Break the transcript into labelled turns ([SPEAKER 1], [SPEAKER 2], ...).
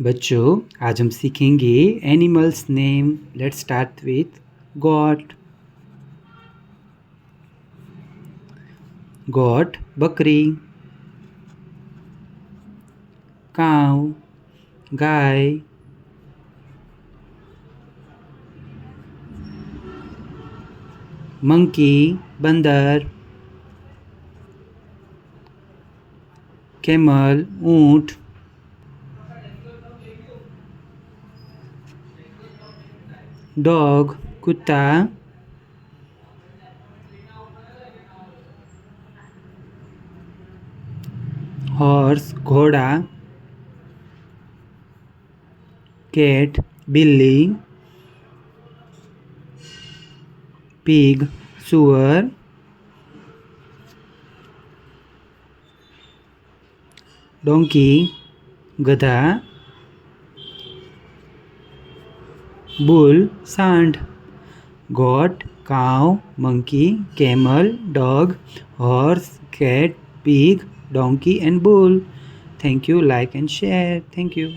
[SPEAKER 1] बच्चों, आज हम सीखेंगे animals name. Let's start with got. Got बकरी, काव गाय, मंकी बंदर, कैमल ऊंट, डॉग कुत्ता, हॉर्स घोड़ा, कैट बिल्ली, पिग सुअर, डोंकी गधा, बुल सांड। goat, cow, monkey, camel, dog, horse, cat, pig, donkey and bull. Thank you. Like and share. Thank you.